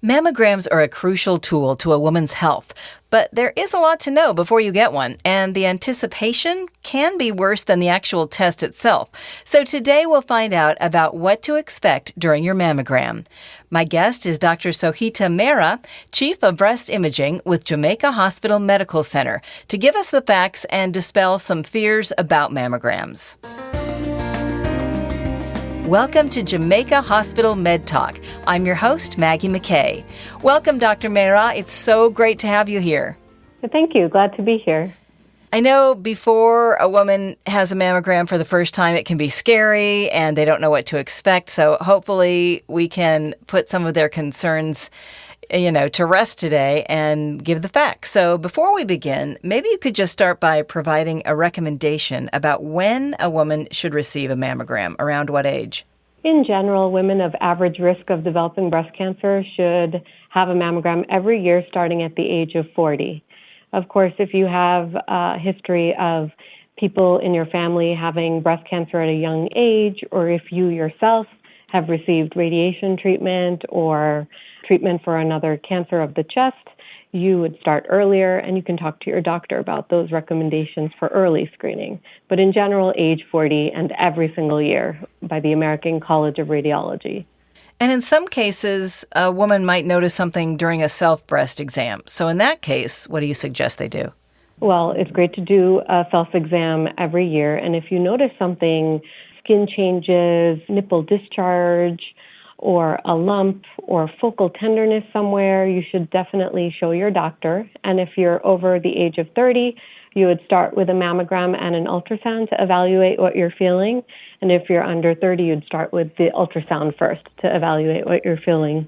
Mammograms are a crucial tool to a woman's health, but there is a lot to know before you get one, and the anticipation can be worse than the actual test itself. So today we'll find out about what to expect during your mammogram. My guest is Dr. Sohita Mehra, Chief of Breast Imaging with Jamaica Hospital Medical Center, to give us the facts and dispel some fears about mammograms. Welcome to Jamaica Hospital Med Talk. I'm your host, Maggie McKay. Welcome, Dr. Mehra. It's so great to have you here. Thank you. Glad to be here. I know before a woman has a mammogram for the first time, it can be scary and they don't know what to expect. So hopefully we can put some of their concerns to rest today and give the facts. So before we begin, maybe you could just start by providing a recommendation about when a woman should receive a mammogram, around what age? In general, women of average risk of developing breast cancer should have a mammogram every year starting at the age of 40. Of course, if you have a history of people in your family having breast cancer at a young age, or if you yourself have received radiation treatment or treatment for another cancer of the chest, you would start earlier, and you can talk to your doctor about those recommendations for early screening. But in general, age 40 and every single year by the American College of Radiology. And in some cases, a woman might notice something during a self-breast exam. So in that case, what do you suggest they do? Well, it's great to do a self-exam every year. And if you notice something, skin changes, nipple discharge, or a lump or focal tenderness somewhere, you should definitely show your doctor. And if you're over the age of 30, you would start with a mammogram and an ultrasound to evaluate what you're feeling. And if you're under 30, you'd start with the ultrasound first to evaluate what you're feeling.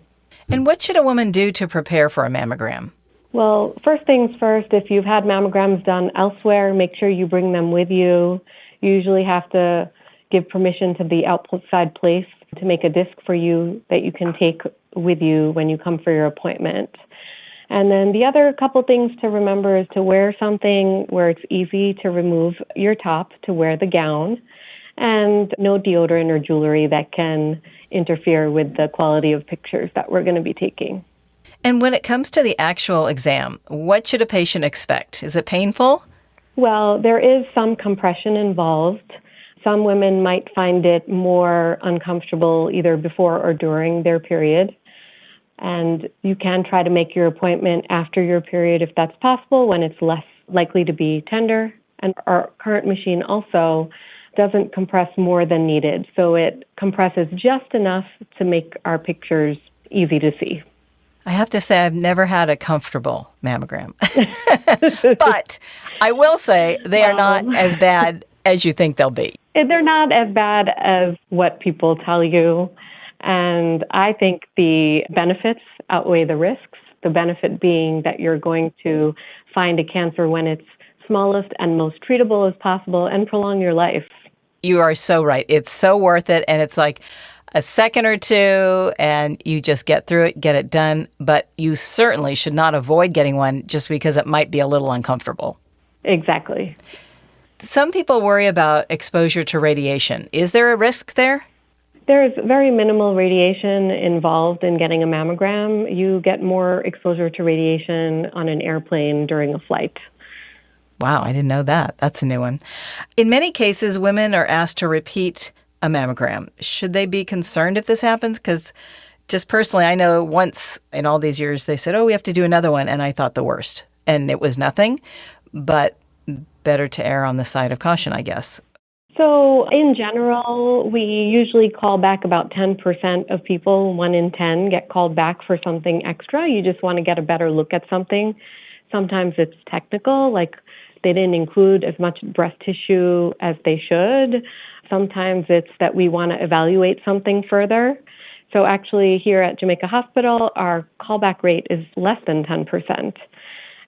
And what should a woman do to prepare for a mammogram? Well, first things first, if you've had mammograms done elsewhere, make sure you bring them with you. You usually have to give permission to the outside place to make a disc for you that you can take with you when you come for your appointment. And then the other couple things to remember is to wear something where it's easy to remove your top, to wear the gown, and no deodorant or jewelry that can interfere with the quality of pictures that we're going to be taking. And when it comes to the actual exam, what should a patient expect? Is it painful? Well, there is some compression involved. Some women might find it more uncomfortable either before or during their period. And you can try to make your appointment after your period if that's possible, when it's less likely to be tender. And our current machine also doesn't compress more than needed. So it compresses just enough to make our pictures easy to see. I have to say I've never had a comfortable mammogram. But I will say they are not as bad as you think they'll be. They're not as bad as what people tell you. And I think the benefits outweigh the risks, the benefit being that you're going to find a cancer when it's smallest and most treatable as possible and prolong your life. You are so right. It's so worth it. And it's like a second or two and you just get through it, get it done. But you certainly should not avoid getting one just because it might be a little uncomfortable. Exactly. Some people worry about exposure to radiation. Is there a risk there? There's very minimal radiation involved in getting a mammogram. You get more exposure to radiation on an airplane during a flight. Wow, I didn't know that. That's a new one. In many cases, women are asked to repeat a mammogram. Should they be concerned if this happens? Because just personally, I know once in all these years they said, we have to do another one. And I thought the worst. And it was nothing, but better to err on the side of caution, I guess. So in general, we usually call back about 10% of people. 1 in 10 get called back for something extra. You just want to get a better look at something. Sometimes it's technical, like they didn't include as much breast tissue as they should. Sometimes it's that we want to evaluate something further. So actually here at Jamaica Hospital, our callback rate is less than 10%.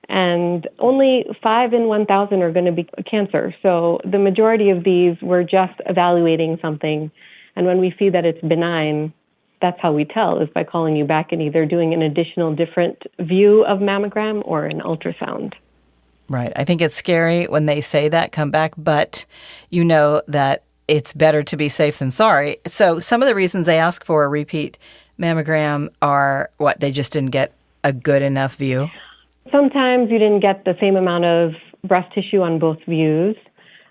And only 5 in 1,000 are going to be cancer. So the majority of these, we're just evaluating something. And when we see that it's benign, that's how we tell, is by calling you back and either doing an additional different view of mammogram or an ultrasound. Right. I think it's scary when they say that, come back, but you know that it's better to be safe than sorry. So some of the reasons they ask for a repeat mammogram are what? They just didn't get a good enough view? Sometimes you didn't get the same amount of breast tissue on both views.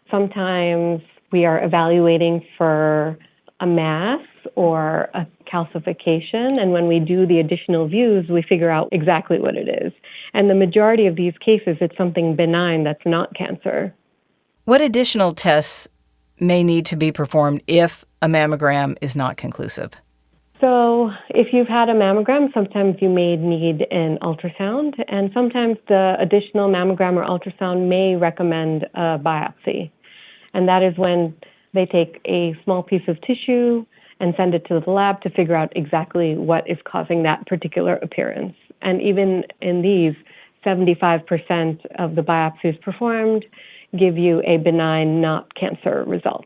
Sometimes we are evaluating for a mass or a calcification, and when we do the additional views, we figure out exactly what it is. And the majority of these cases, it's something benign that's not cancer. What additional tests may need to be performed if a mammogram is not conclusive? So if you've had a mammogram, sometimes you may need an ultrasound, and sometimes the additional mammogram or ultrasound may recommend a biopsy. And that is when they take a small piece of tissue and send it to the lab to figure out exactly what is causing that particular appearance. And even in these, 75% of the biopsies performed give you a benign, not cancer result.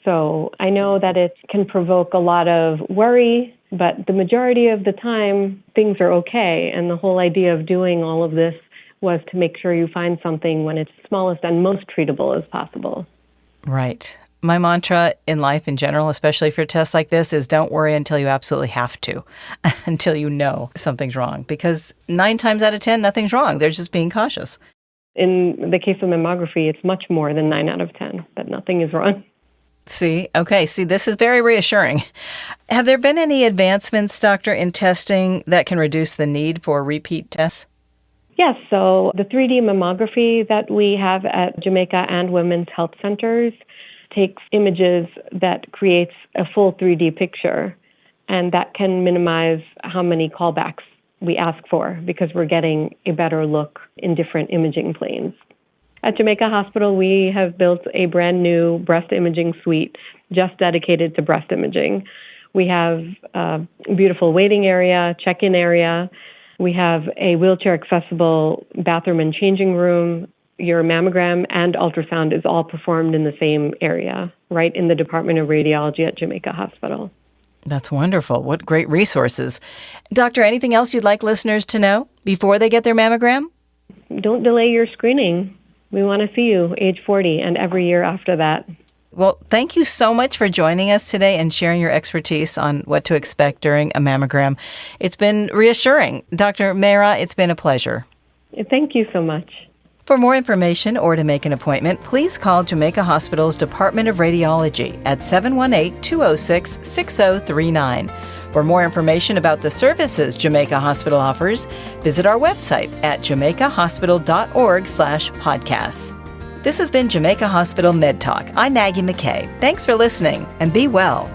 So I know that it can provoke a lot of worry, but the majority of the time, things are okay. And the whole idea of doing all of this was to make sure you find something when it's smallest and most treatable as possible. Right. My mantra in life in general, especially for tests like this, is don't worry until you absolutely have to, until you know something's wrong. Because 9 times out of 10, nothing's wrong. They're just being cautious. In the case of mammography, it's much more than 9 out of 10 that nothing is wrong. See, this is very reassuring. Have there been any advancements, doctor, in testing that can reduce the need for repeat tests? Yes, so the 3D mammography that we have at Jamaica and Women's Health Centers takes images that creates a full 3D picture, and that can minimize how many callbacks we ask for because we're getting a better look in different imaging planes. At Jamaica Hospital, we have built a brand new breast imaging suite just dedicated to breast imaging. We have a beautiful waiting area, check-in area. We have a wheelchair-accessible bathroom and changing room. Your mammogram and ultrasound is all performed in the same area, right in the Department of Radiology at Jamaica Hospital. That's wonderful. What great resources. Doctor, anything else you'd like listeners to know before they get their mammogram? Don't delay your screening. We want to see you age 40 and every year after that. Well, thank you so much for joining us today and sharing your expertise on what to expect during a mammogram. It's been reassuring. Dr. Mehra, it's been a pleasure. Thank you so much. For more information or to make an appointment, please call Jamaica Hospital's Department of Radiology at 718-206-6039. For more information about the services Jamaica Hospital offers, visit our website at jamaicahospital.org/podcasts. This has been Jamaica Hospital Med Talk. I'm Maggie McKay. Thanks for listening, and be well.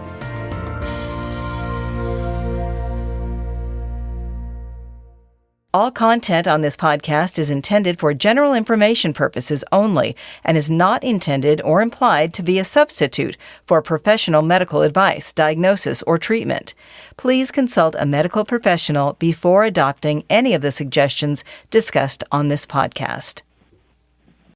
All content on this podcast is intended for general information purposes only and is not intended or implied to be a substitute for professional medical advice, diagnosis, or treatment. Please consult a medical professional before adopting any of the suggestions discussed on this podcast.